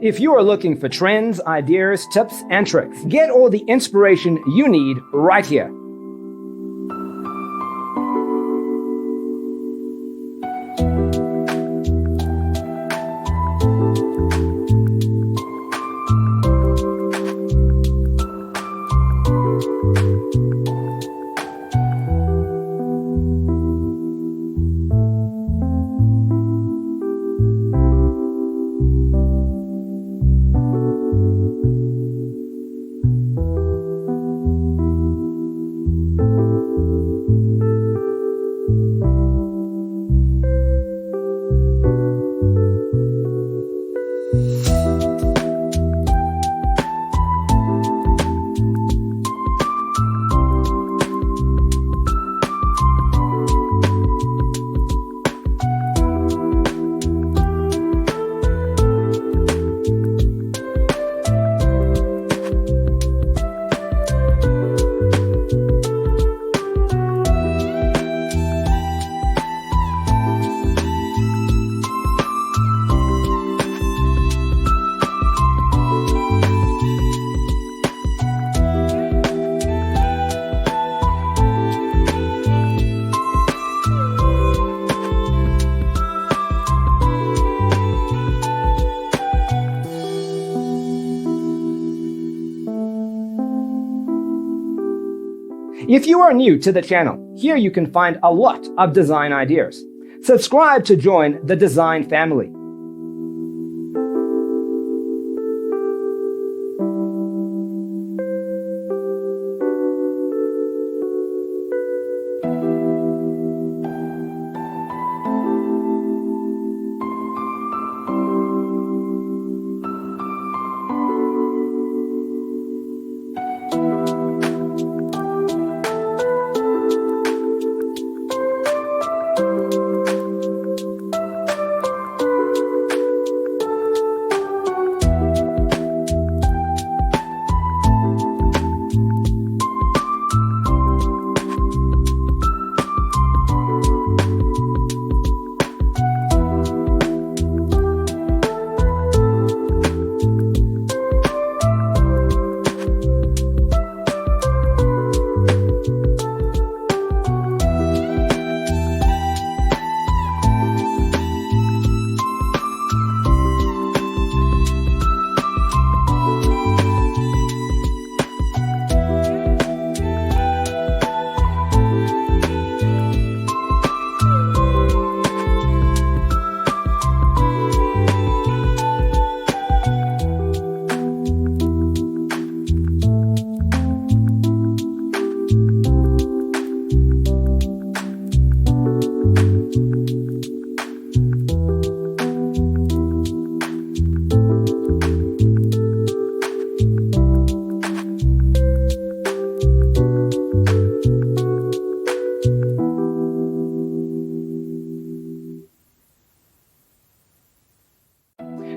If you are looking for trends, ideas, tips, and tricks, get all the inspiration you need right here. If you are new to the channel, here you can find a lot of design ideas. Subscribe to join the design family.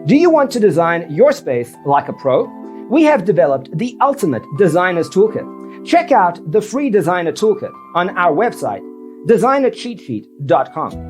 Do you want to design your space like a pro? We have developed the ultimate designer's toolkit. Check out the free designer toolkit on our website, designercheatsheet.com.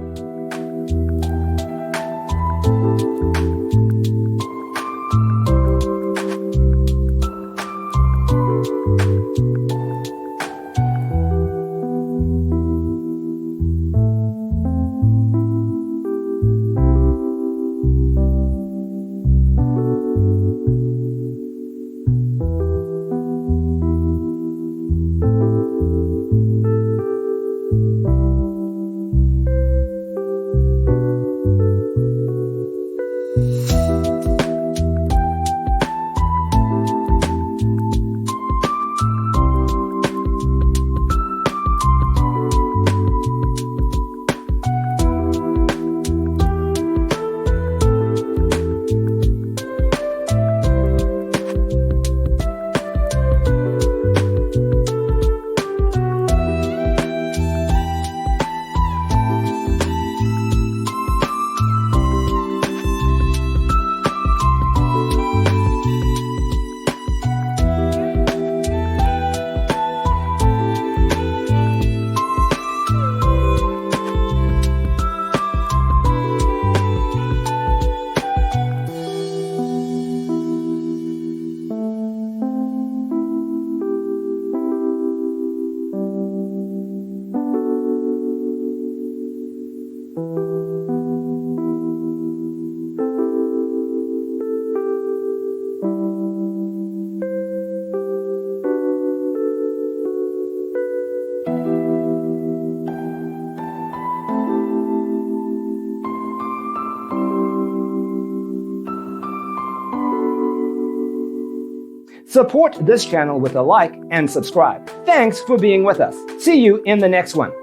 Support this channel with a like and subscribe. Thanks for being with us. See you in the next one.